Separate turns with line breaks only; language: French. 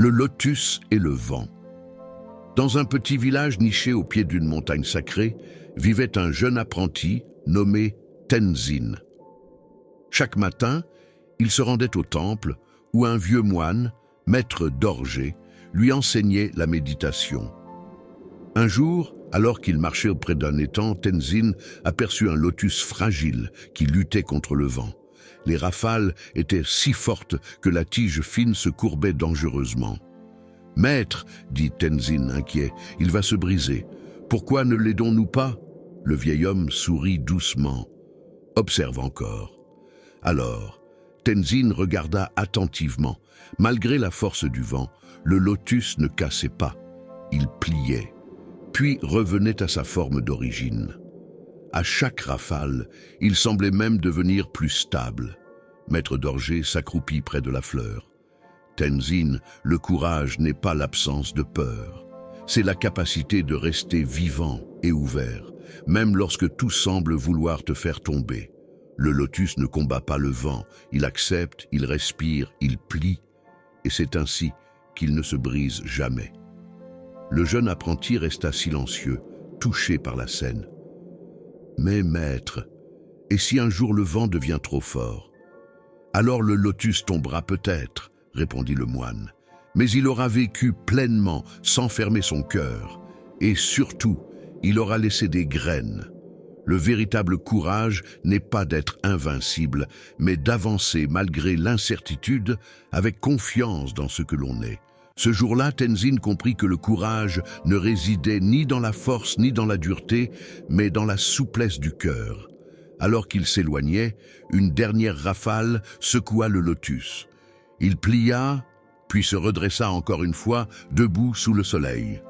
Le lotus et le vent. Dans un petit village niché au pied d'une montagne sacrée, vivait un jeune apprenti nommé Tenzin. Chaque matin, il se rendait au temple où un vieux moine, maître d'orger, lui enseignait la méditation. Un jour, alors qu'il marchait auprès d'un étang, Tenzin aperçut un lotus fragile qui luttait contre le vent. Les rafales étaient si fortes que la tige fine se courbait dangereusement. « Maître, dit Tenzin inquiet, il va se briser. Pourquoi ne l'aidons-nous pas ?» Le vieil homme sourit doucement. « Observe encore. » Alors, Tenzin regarda attentivement. Malgré la force du vent, le lotus ne cassait pas. Il pliait, puis revenait à sa forme d'origine. À chaque rafale, il semblait même devenir plus stable. Maître d'orger s'accroupit près de la fleur. Tenzin, le courage n'est pas l'absence de peur. C'est la capacité de rester vivant et ouvert, même lorsque tout semble vouloir te faire tomber. Le lotus ne combat pas le vent, il accepte, il respire, il plie, et c'est ainsi qu'il ne se brise jamais. Le jeune apprenti resta silencieux, touché par la scène. « Mais maître, et si un jour le vent devient trop fort? Alors le lotus tombera peut-être, répondit le moine, mais il aura vécu pleinement sans fermer son cœur, et surtout, il aura laissé des graines. Le véritable courage n'est pas d'être invincible, mais d'avancer malgré l'incertitude avec confiance dans ce que l'on est. Ce jour-là, Tenzin comprit que le courage ne résidait ni dans la force ni dans la dureté, mais dans la souplesse du cœur. Alors qu'il s'éloignait, une dernière rafale secoua le lotus. Il plia, puis se redressa encore une fois, debout sous le soleil.